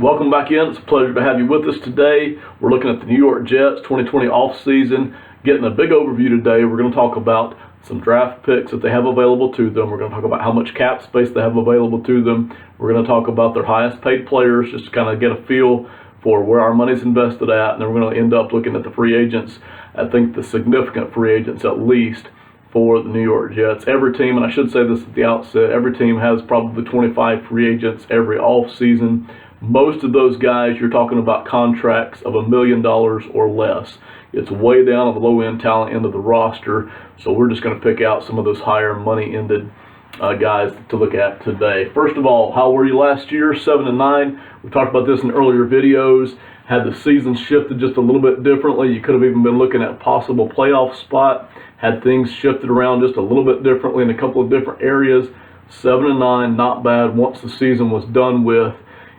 Welcome back in. It's a pleasure to have you with us today. We're looking at the New York Jets 2020 offseason, getting a big overview today. We're going to talk about some draft picks that they have available to them. We're going to talk about how much cap space they have available to them. We're going to talk about their highest paid players, just to kind of get a feel for where our money's invested at. And then we're going to end up looking at the free agents. I think the significant free agents at least for the New York Jets. Every team, and I should say this at the outset, every team has probably 25 free agents every offseason. Most of those guys, you're talking about contracts of $1 million or less. It's way down on the low-end talent end of the roster, so we're just going to pick out some of those higher money-ended guys to look at today. First of all, how were you last year? 7-9. We talked about this in earlier videos. Had the season shifted just a little bit differently, you could have even been looking at a possible playoff spot. Had things shifted around just a little bit differently in a couple of different areas. 7-9, not bad once the season was done with.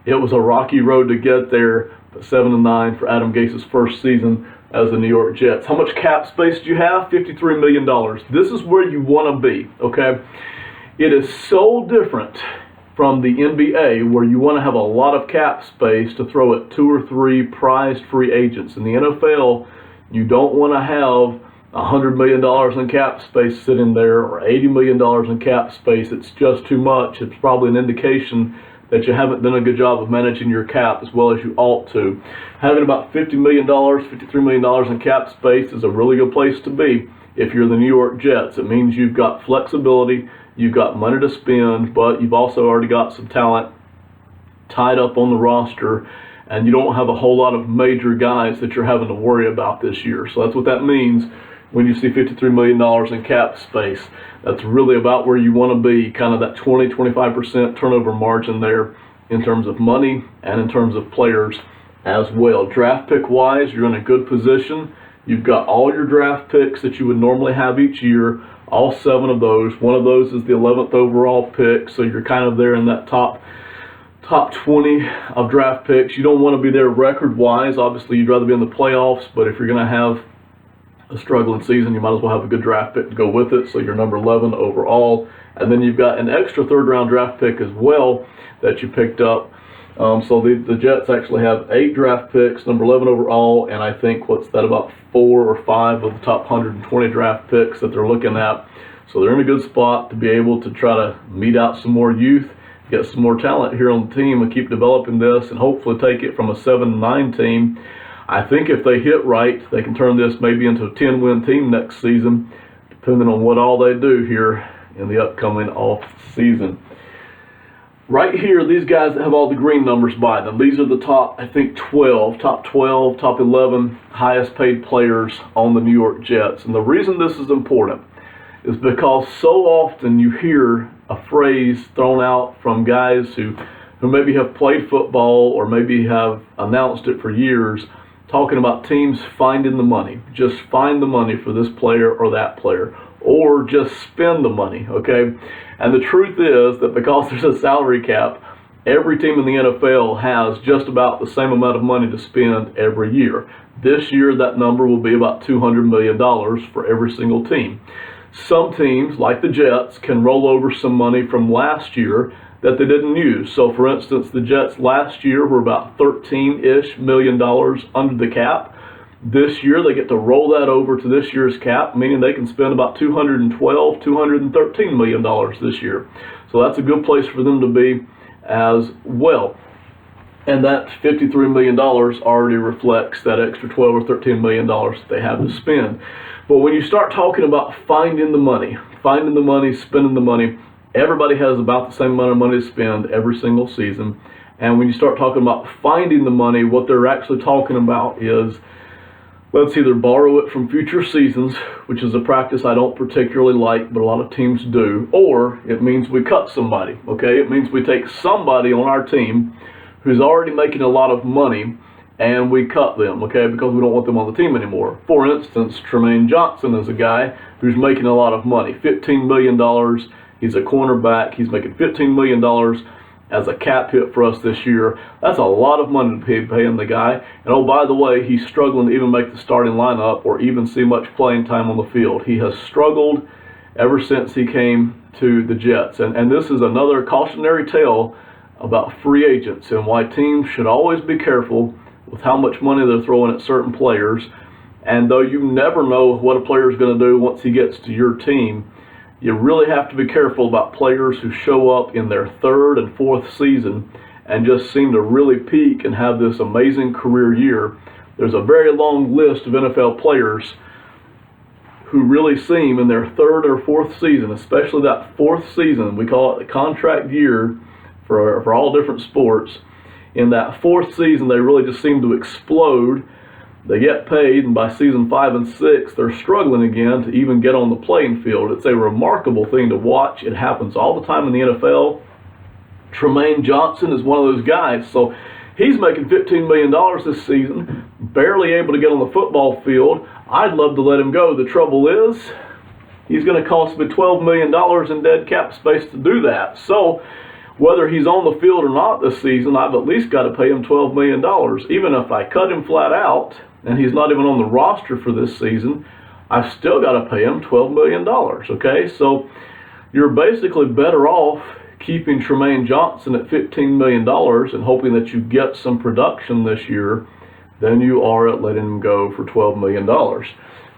It was a rocky road to get there, but 7-9 for Adam Gase's first season as the New York Jets. How much cap space do you have? $53 million. This is where you want to be, okay? It is so different from the NBA, where you want to have a lot of cap space to throw at 2 or 3 prized free agents. In the NFL, you don't want to have $100 million in cap space sitting there or $80 million in cap space. It's just too much. It's probably an indication that you haven't done a good job of managing your cap as well as you ought to. Having about $50 million, $53 million in cap space is a really good place to be if you're the New York Jets. It means you've got flexibility, you've got money to spend, but you've also already got some talent tied up on the roster, and you don't have a whole lot of major guys that you're having to worry about this year. So that's what that means when you see $53 million in cap space. That's really about where you want to be, kind of that 20-25% turnover margin there in terms of money and in terms of players as well. Draft pick wise, you're in a good position. You've got all your draft picks that you would normally have each year, all 7 of those. One of those is the 11th overall pick, so you're kind of there in that top 20 of draft picks. You don't want to be there record wise. Obviously, you'd rather be in the playoffs, but if you're going to have a struggling season, you might as well have a good draft pick to go with it. So you're number 11 overall, and then you've got an extra 3rd round draft pick as well that you picked up. So the Jets actually have 8 draft picks, number 11 overall, and I think about 4 or 5 of the top 120 draft picks that they're looking at. So they're in a good spot to be able to try to meet out some more youth, get some more talent here on the team, and keep developing this, and hopefully take it from a 7-9 team. I think if they hit right, they can turn this maybe into a 10-win team next season, depending on what all they do here in the upcoming off season. Right here, these guys that have all the green numbers by them, these are the top 12, top 11 highest paid players on the New York Jets. And the reason this is important is because so often you hear a phrase thrown out from guys who maybe have played football or maybe have announced it for years, talking about teams finding the money. Just find the money for this player or that player, or just spend the money, okay? And the truth is that because there's a salary cap, every team in the NFL has just about the same amount of money to spend every year. This year, that number will be about $200 million for every single team. Some teams, like the Jets, can roll over some money from last year that they didn't use. So for instance, the Jets last year were about $13-ish million under the cap. This year they get to roll that over to this year's cap, meaning they can spend about $213 million this year. So that's a good place for them to be as well. And that $53 million already reflects that extra $12 or $13 million that they have to spend. But when you start talking about finding the money, spending the money, everybody has about the same amount of money to spend every single season. And when you start talking about finding the money, what they're actually talking about is, let's either borrow it from future seasons, which is a practice I don't particularly like, but a lot of teams do, or it means we cut somebody, okay? It means we take somebody on our team who's already making a lot of money and we cut them, okay, because we don't want them on the team anymore. For instance, Tremaine Johnson is a guy who's making a lot of money, $15 million. He's a cornerback. He's making $15 million as a cap hit for us this year. That's a lot of money to be paying the guy. And oh, by the way, he's struggling to even make the starting lineup or even see much playing time on the field. He has struggled ever since he came to the Jets. And this is another cautionary tale about free agents and why teams should always be careful with how much money they're throwing at certain players. And though you never know what a player is going to do once he gets to your team, you really have to be careful about players who show up in their third and fourth season and just seem to really peak and have this amazing career year. There's a very long list of NFL players who really seem in their third or fourth season, especially that fourth season, we call it the contract year for all different sports. In that fourth season, they really just seem to explode. They get paid, and by season 5 and 6, they're struggling again to even get on the playing field. It's a remarkable thing to watch. It happens all the time in the NFL. Tremaine Johnson is one of those guys. So he's making $15 million this season, barely able to get on the football field. I'd love to let him go. The trouble is, he's going to cost me $12 million in dead cap space to do that. So whether he's on the field or not this season, I've at least got to pay him $12 million. Even if I cut him flat out and he's not even on the roster for this season, I've still got to pay him $12 million, okay? So you're basically better off keeping Tremaine Johnson at $15 million and hoping that you get some production this year than you are at letting him go for $12 million.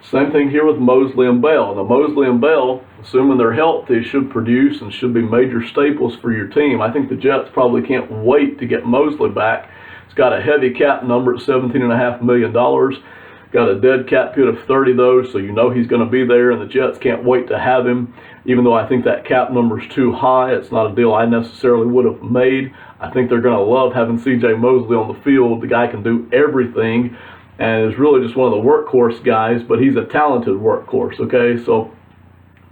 Same thing here with Mosley and Bell. Now, Mosley and Bell, assuming they're healthy, should produce and should be major staples for your team. I think the Jets probably can't wait to get Mosley back. He's got a heavy cap number at $17.5 million. Got a dead cap hit of 30, though, so you know he's going to be there, and the Jets can't wait to have him. Even though I think that cap number is too high, it's not a deal I necessarily would have made. I think they're going to love having C.J. Mosley on the field. The guy can do everything and is really just one of the workhorse guys, but he's a talented workhorse, okay? So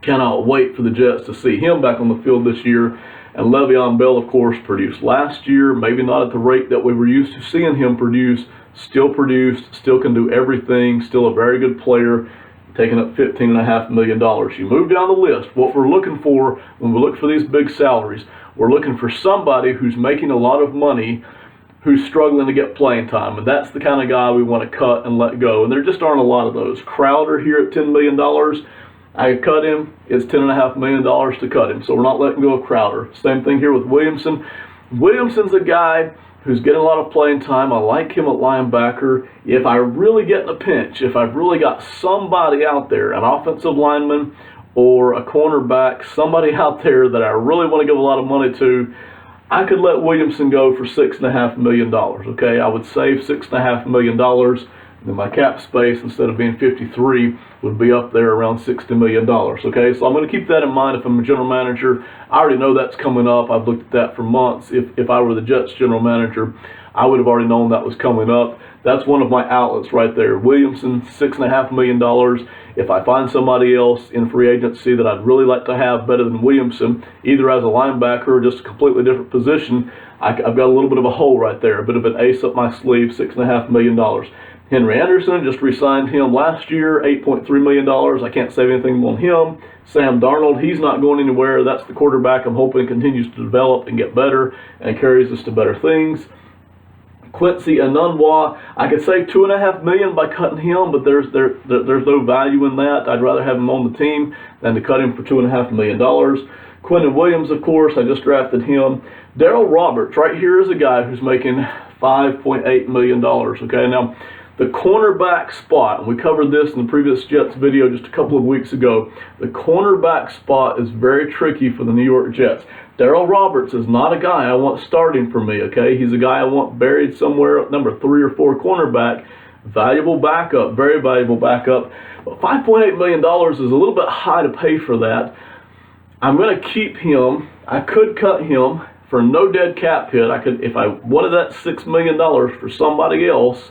cannot wait for the Jets to see him back on the field this year. And Le'Veon Bell, of course, produced last year, maybe not at the rate that we were used to seeing him produce, still produced, still can do everything, still a very good player, taking up $15.5 million. You move down the list, what we're looking for when we look for these big salaries, we're looking for somebody who's making a lot of money, who's struggling to get playing time, and that's the kind of guy we want to cut and let go, and there just aren't a lot of those. Crowder here at $10 million, I cut him, it's $10.5 million to cut him, so we're not letting go of Crowder. Same thing here with Williamson. Williamson's a guy who's getting a lot of playing time. I like him at linebacker. If I really get in a pinch, if I've really got somebody out there, an offensive lineman or a cornerback, somebody out there that I really want to give a lot of money to, I could let Williamson go for $6.5 million, okay? I would save $6.5 million, and then my cap space, instead of being 53, would be up there around $60 million, okay? So I'm going to keep that in mind if I'm a general manager. I already know that's coming up. I've looked at that for months. If I were the Jets general manager, I would have already known that was coming up. That's one of my outlets right there. Williamson, $6.5 million. If I find somebody else in free agency that I'd really like to have better than Williamson, either as a linebacker or just a completely different position, I've got a little bit of a hole right there, a bit of an ace up my sleeve, $6.5 million. Henry Anderson, just re-signed him last year, $8.3 million. I can't say anything on him. Sam Darnold, he's not going anywhere. That's the quarterback I'm hoping continues to develop and get better and carries us to better things. Quincy Enunwa, I could save $2.5 million by cutting him, but there's no value in that. I'd rather have him on the team than to cut him for $2.5 million. Quentin Williams, of course, I just drafted him. Darryl Roberts, right here is a guy who's making $5.8 million. Okay, now the cornerback spot, and we covered this in the previous Jets video just a couple of weeks ago. The cornerback spot is very tricky for the New York Jets. Darryl Roberts is not a guy I want starting for me, okay? He's a guy I want buried somewhere at number 3 or 4 cornerback. Valuable backup, very valuable backup. But $5.8 million is a little bit high to pay for that. I'm going to keep him. I could cut him for no dead cap hit. I could, if I wanted that $6 million for somebody else,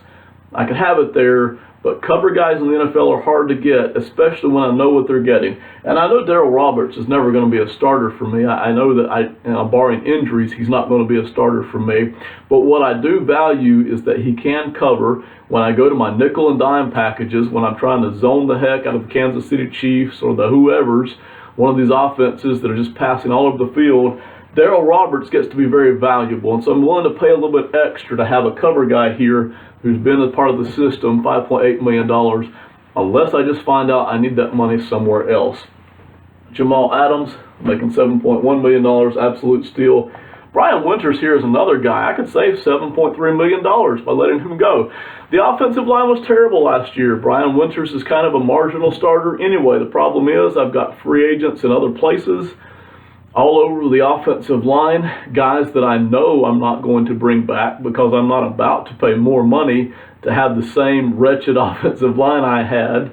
I could have it there, but cover guys in the NFL are hard to get, especially when I know what they're getting. And I know Darryl Roberts is never going to be a starter for me. I know that, barring injuries, he's not going to be a starter for me. But what I do value is that he can cover when I go to my nickel and dime packages, when I'm trying to zone the heck out of the Kansas City Chiefs or the whoever's, one of these offenses that are just passing all over the field. Darryl Roberts gets to be very valuable, and so I'm willing to pay a little bit extra to have a cover guy here who's been a part of the system, $5.8 million, unless I just find out I need that money somewhere else. Jamal Adams, making $7.1 million, absolute steal. Brian Winters here is another guy. I could save $7.3 million by letting him go. The offensive line was terrible last year. Brian Winters is kind of a marginal starter anyway. The problem is I've got free agents in other places all over the offensive line, guys that I know I'm not going to bring back because I'm not about to pay more money to have the same wretched offensive line I had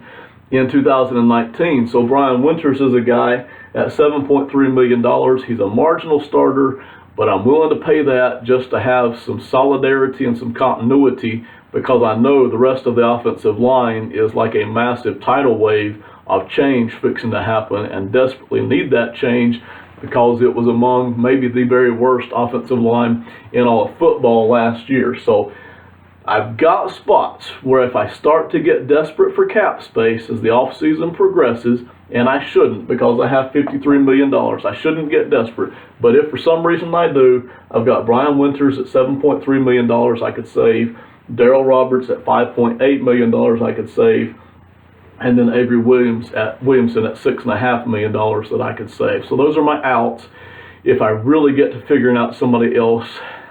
in 2019. So Brian Winters is a guy at $7.3 million. He's a marginal starter, but I'm willing to pay that just to have some solidarity and some continuity, because I know the rest of the offensive line is like a massive tidal wave of change fixing to happen, and desperately need that change because it was among maybe the very worst offensive line in all of football last year. So I've got spots where if I start to get desperate for cap space as the offseason progresses, and I shouldn't because I have $53 million, I shouldn't get desperate. But if for some reason I do, I've got Brian Winters at $7.3 million I could save, Darrell Roberts at $5.8 million I could save, and then Avery Williamson at $6.5 million that I could save. So those are my outs if I really get to figuring out somebody else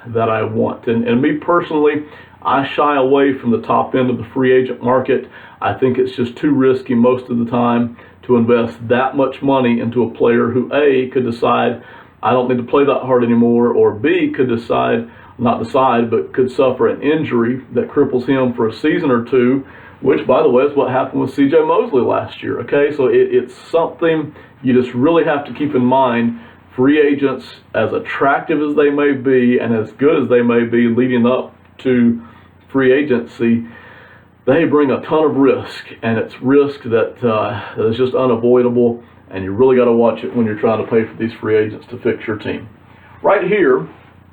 that I want. And me personally, I shy away from the top end of the free agent market. I think it's just too risky most of the time to invest that much money into a player who A, could decide I don't need to play that hard anymore, or B, could decide, not decide, but could suffer an injury that cripples him for a season or two, which, by the way, is what happened with C.J. Mosley last year, okay? So it's something you just really have to keep in mind. Free agents, as attractive as they may be and as good as they may be leading up to free agency, they bring a ton of risk, and it's risk that is just unavoidable, and you really got to watch it when you're trying to pay for these free agents to fix your team. Right here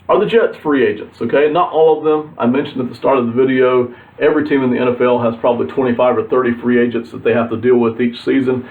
are the Jets free agents, okay? Not all of them. I mentioned at the start of the video, every team in the NFL has probably 25 or 30 free agents that they have to deal with each season.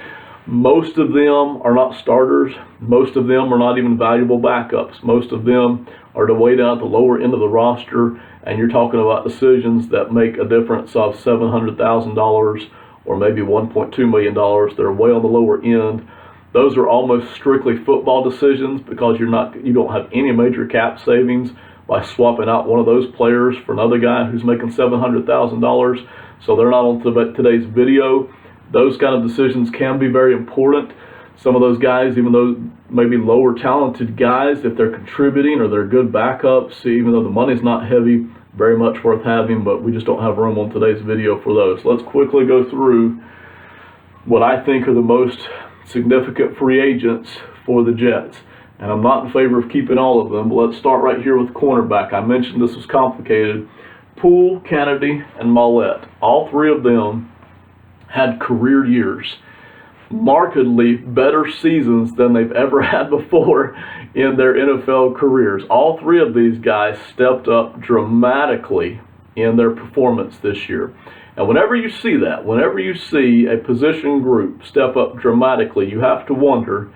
Most of them are not starters. Most of them are not even valuable backups. Most of them are way down at the lower end of the roster, and you're talking about decisions that make a difference of $700,000 or maybe $1.2 million. They're way on the lower end. Those are almost strictly football decisions because you don't have any major cap savings by swapping out one of those players for another guy who's making $700,000. So they're not on today's video. Those kind of decisions can be very important. Some of those guys, even though maybe lower talented guys, if they're contributing or they're good backups, even though the money's not heavy, very much worth having, but we just don't have room on today's video for those. Let's quickly go through what I think are the most significant free agents for the Jets. And I'm not in favor of keeping all of them, but let's start right here with cornerback. I mentioned this was complicated. Poole, Kennedy, and Mollett, all three of them had career years, markedly better seasons than they've ever had before in their NFL careers. All three of these guys stepped up dramatically in their performance this year. And whenever you see that, whenever you see a position group step up dramatically, you have to wonder,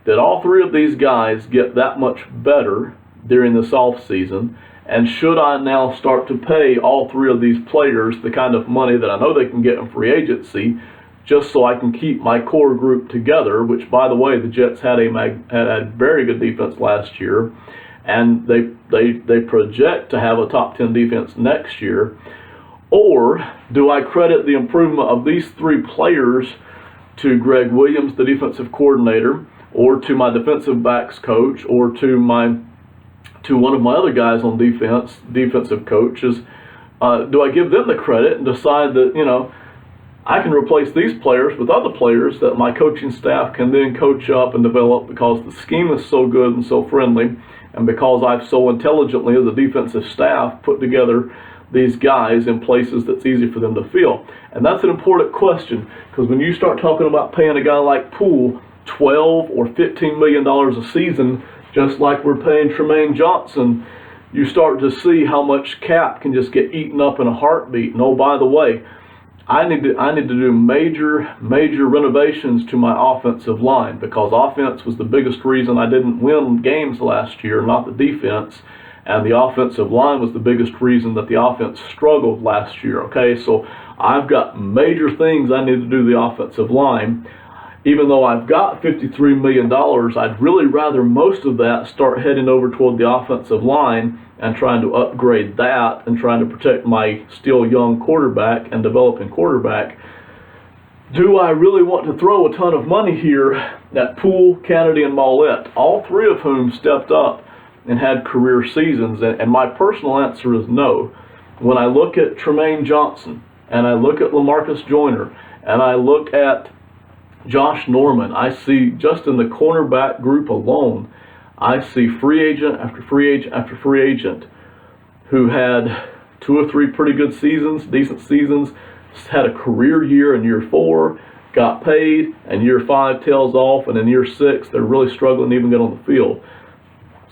did all three of these guys get that much better during this offseason? And should I now start to pay all three of these players the kind of money that I know they can get in free agency, just so I can keep my core group together, which, by the way, the Jets had a very good defense last year, and they project to have a top 10 defense next year? Or do I credit the improvement of these three players to Greg Williams, the defensive coordinator, or to my defensive backs coach, or to one of my other guys on defense, defensive coaches? Do I give them the credit and decide that, I can replace these players with other players that my coaching staff can then coach up and develop because the scheme is so good and so friendly, and because I've so intelligently as a defensive staff put together these guys in places that's easy for them to feel? And that's an important question, because when you start talking about paying a guy like Poole $12 or $15 million a season, just like we're paying Tremaine Johnson, you start to see how much cap can just get eaten up in a heartbeat. And oh, by the way, I need to do major renovations to my offensive line, because offense was the biggest reason I didn't win games last year, not the defense. And the offensive line was the biggest reason that the offense struggled last year, okay? So I've got major things I need to do to the offensive line. even though I've got $53 million, I'd really rather most of that start heading over toward the offensive line and trying to upgrade that and trying to protect my still young quarterback and developing quarterback. Do I really want to throw a ton of money here at Poole, Kennedy, and Mollett, all three of whom stepped up and had career seasons? And my personal answer is no. When I look at Tremaine Johnson, and I look at LaMarcus Joyner, and I look at Josh Norman, I see just in the cornerback group alone, I see free agent after free agent after free agent who had 2 or 3 pretty good seasons, decent seasons, had a career year in year 4, got paid, and year 5 tails off, and in year 6 they're really struggling to even get on the field.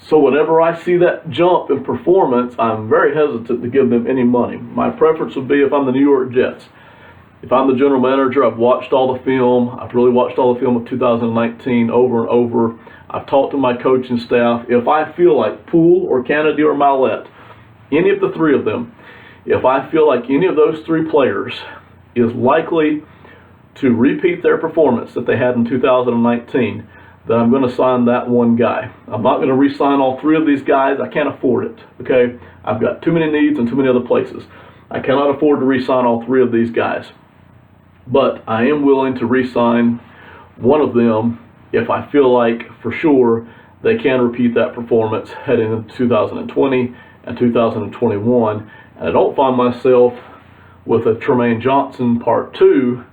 So whenever I see that jump in performance, I'm very hesitant to give them any money. My preference would be if I'm the New York Jets. If I'm the general manager, I've watched all the film. I've really watched all the film of 2019 over and over. I've talked to my coaching staff. If I feel like Poole or Kennedy or Mollett, any of the 3 of them, if I feel like any of those 3 players is likely to repeat their performance that they had in 2019, then I'm going to sign that one guy. I'm not going to re-sign all 3 of these guys. I can't afford it, okay? I've got too many needs in too many other places. I cannot afford to re-sign all 3 of these guys. But I am willing to re-sign one of them if I feel like for sure they can repeat that performance heading into 2020 and 2021. And I don't find myself with a Tremaine Johnson Part 2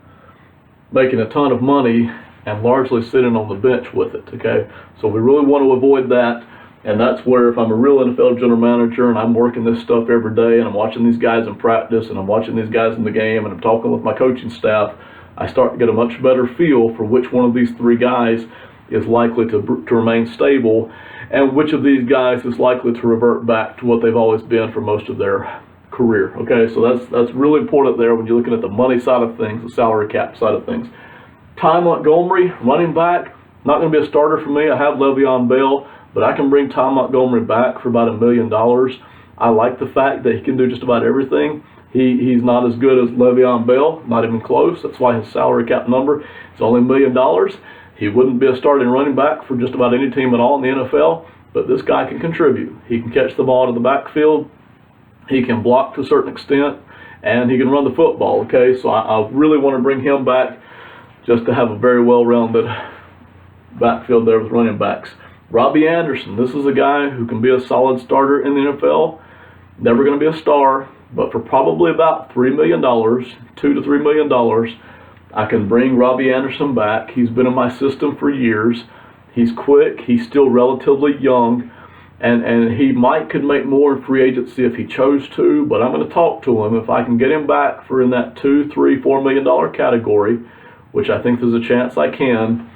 making a ton of money and largely sitting on the bench with it, okay? So we really want to avoid that, and that's where if I'm a real NFL general manager and I'm working this stuff every day and I'm watching these guys in practice and I'm watching these guys in the game and I'm talking with my coaching staff, I start to get a much better feel for which one of these 3 guys is likely to remain stable and which of these guys is likely to revert back to what they've always been for most of their career, okay? So that's really important there when you're looking at the money side of things, the salary cap side of things. Ty Montgomery, running back, not going to be a starter for me. I have Le'Veon Bell, but I can bring Ty Montgomery back for about $1 million. I like the fact that he can do just about everything. He's not as good as Le'Veon Bell, not even close. That's why his salary cap number is only $1 million. He wouldn't be a starting running back for just about any team at all in the NFL, but this guy can contribute. He can catch the ball to the backfield. He can block to a certain extent, and he can run the football, okay? So I really want to bring him back just to have a very well-rounded backfield there with running backs. Robbie Anderson, this is a guy who can be a solid starter in the NFL. Never going to be a star, but for probably about $3 million, $2 to $3 million, I can bring Robbie Anderson back. He's been in my system for years. He's quick. He's still relatively young. And he could make more in free agency if he chose to, but I'm going to talk to him. If I can get him back for in that $2, $3, $4 million category, which I think there's a chance I can,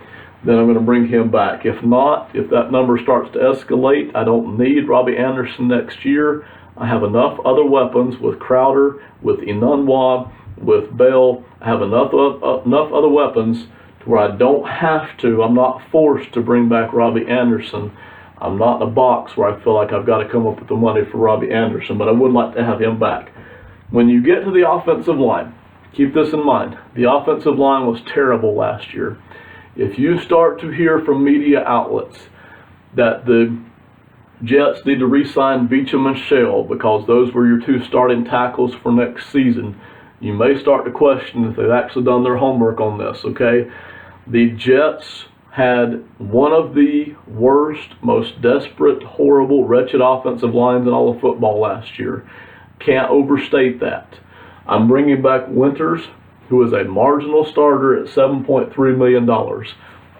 then I'm going to bring him back. If not, if that number starts to escalate, I don't need Robbie Anderson next year. I have enough other weapons with Crowder, with Enunwa, with Bell. I have enough other weapons to where I don't have to, I'm not forced to bring back Robbie Anderson. I'm not in a box where I feel like I've got to come up with the money for Robbie Anderson, but I would like to have him back. When you get to the offensive line, keep this in mind. The offensive line was terrible last year. If you start to hear from media outlets that the Jets need to re-sign Beachum and Shell because those were your 2 starting tackles for next season, you may start to question if they've actually done their homework on this, okay? The Jets had one of the worst, most desperate, horrible, wretched offensive lines in all of football last year. Can't overstate that. I'm bringing back Winters, who is a marginal starter at $7.3 million.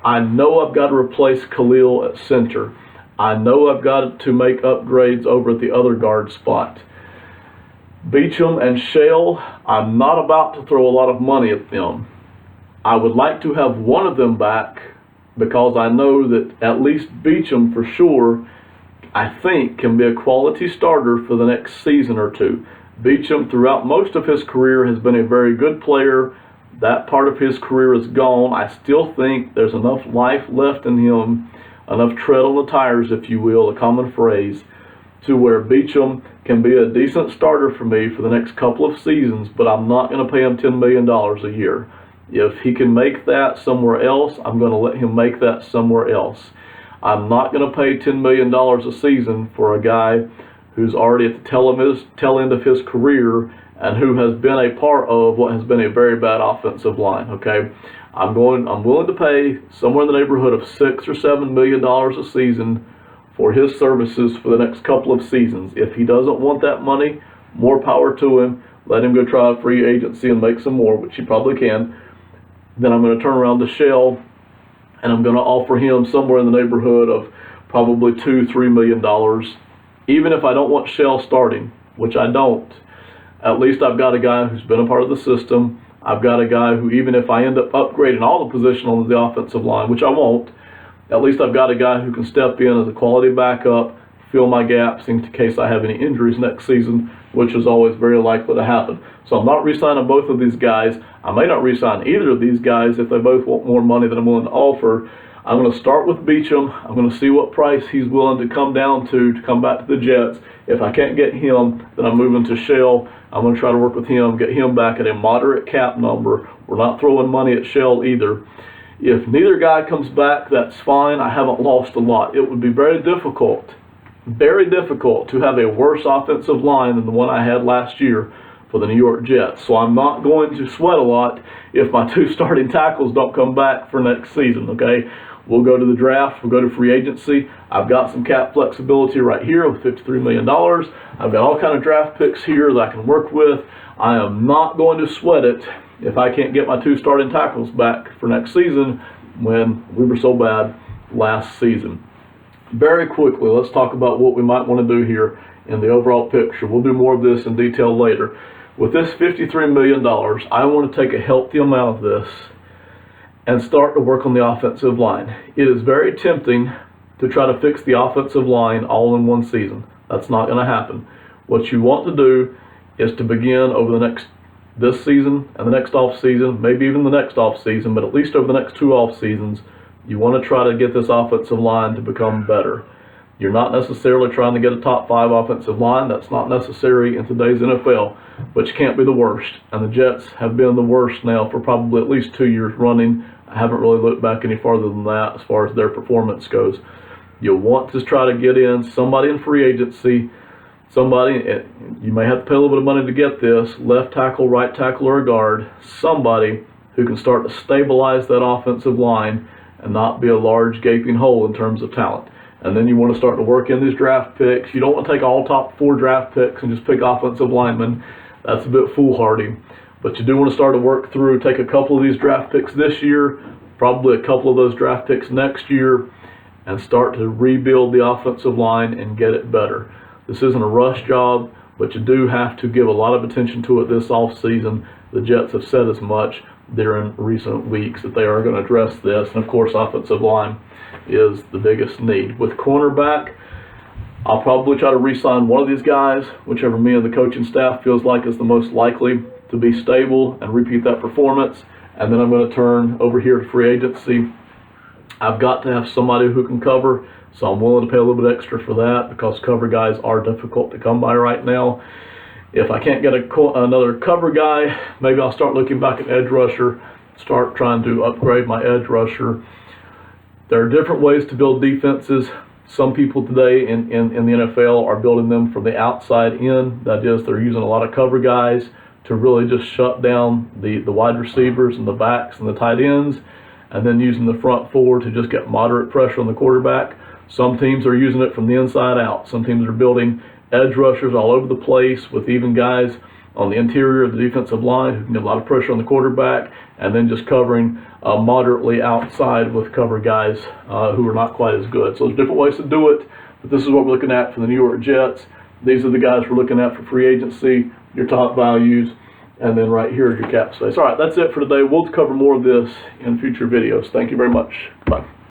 I know I've got to replace Khalil at center. I know I've got to make upgrades over at the other guard spot. Beachum and Shell, I'm not about to throw a lot of money at them. I would like to have one of them back because I know that at least Beachum for sure, I think, can be a quality starter for the next season or 2. Beachum, throughout most of his career, has been a very good player. That part of his career is gone. I still think there's enough life left in him, enough tread on the tires, if you will, a common phrase, to where Beachum can be a decent starter for me for the next couple of seasons, but I'm not going to pay him $10 million a year. If he can make that somewhere else, I'm going to let him make that somewhere else. I'm not going to pay $10 million a season for a guy who's already at the tail end of his career and who has been a part of what has been a very bad offensive line. Okay, I'm willing to pay somewhere in the neighborhood of $6 or $7 million a season for his services for the next couple of seasons. If he doesn't want that money, more power to him. Let him go try a free agency and make some more, which he probably can. Then I'm going to turn around to Shell, and I'm going to offer him somewhere in the neighborhood of probably $2-3 million. Even if I don't want Shell starting, which I don't, at least I've got a guy who's been a part of the system. I've got a guy who, even if I end up upgrading all the positions on the offensive line, which I won't, at least I've got a guy who can step in as a quality backup, fill my gaps in case I have any injuries next season, which is always very likely to happen. So I'm not re-signing both of these guys. I may not re-sign either of these guys if they both want more money than I'm willing to offer. I'm going to start with Beachum. I'm going to see what price he's willing to come down to come back to the Jets. If I can't get him, then I'm moving to Shell. I'm going to try to work with him, get him back at a moderate cap number. We're not throwing money at Shell either. If neither guy comes back, that's fine. I haven't lost a lot. It would be very difficult to have a worse offensive line than the one I had last year for the New York Jets. So I'm not going to sweat a lot if my two starting tackles don't come back for next season, okay? We'll go to the draft. We'll go to free agency. I've got some cap flexibility right here with $53 million. I've got all kind of draft picks here that I can work with. I am not going to sweat it if I can't get my two starting tackles back for next season when we were so bad last season. Very quickly, let's talk about what we might want to do here in the overall picture. We'll do more of this in detail later. With this $53 million, I want to take a healthy amount of this and start to work on the offensive line. It is very tempting to try to fix the offensive line all in one season. That's not going to happen. What you want to do is to begin over this season and the next off season, maybe even the next off season, but at least over the next two off seasons, you want to try to get this offensive line to become better. You're not necessarily trying to get a top 5 offensive line. That's not necessary in today's NFL, but you can't be the worst. And the Jets have been the worst now for probably at least 2 years running. I haven't really looked back any farther than that as far as their performance goes. You'll want to try to get in somebody in free agency, somebody, you may have to pay a little bit of money to get this, left tackle, right tackle, or a guard, somebody who can start to stabilize that offensive line and not be a large gaping hole in terms of talent. And then you want to start to work in these draft picks. You don't want to take all top 4 draft picks and just pick offensive linemen. That's a bit foolhardy. But you do want to start to work through, take a couple of these draft picks this year, probably a couple of those draft picks next year, and start to rebuild the offensive line and get it better. This isn't a rush job, but you do have to give a lot of attention to it this offseason. The Jets have said as much during recent weeks that they are going to address this. And of course, offensive line is the biggest need. With cornerback, I'll probably try to re-sign one of these guys, whichever me and the coaching staff feels like is the most likely to be stable and repeat that performance. And then I'm going to turn over here to free agency. I've got to have somebody who can cover, so I'm willing to pay a little bit extra for that because cover guys are difficult to come by right now. If I can't get another cover guy, maybe I'll start looking back at edge rusher, start trying to upgrade my edge rusher. There are different ways to build defenses. Some people today in the NFL are building them from the outside in. That is, they're using a lot of cover guys to really just shut down the wide receivers and the backs and the tight ends, and then using the front 4 to just get moderate pressure on the quarterback. Some teams are using it from the inside out. Some teams are building edge rushers all over the place with even guys on the interior of the defensive line who can get a lot of pressure on the quarterback, and then just covering moderately outside with cover guys who are not quite as good. So there's different ways to do it, but this is what we're looking at for the New York Jets. These are the guys we're looking at for free agency, your top values, and then right here is your cap space. All right, that's it for today. We'll cover more of this in future videos. Thank you very much. Bye.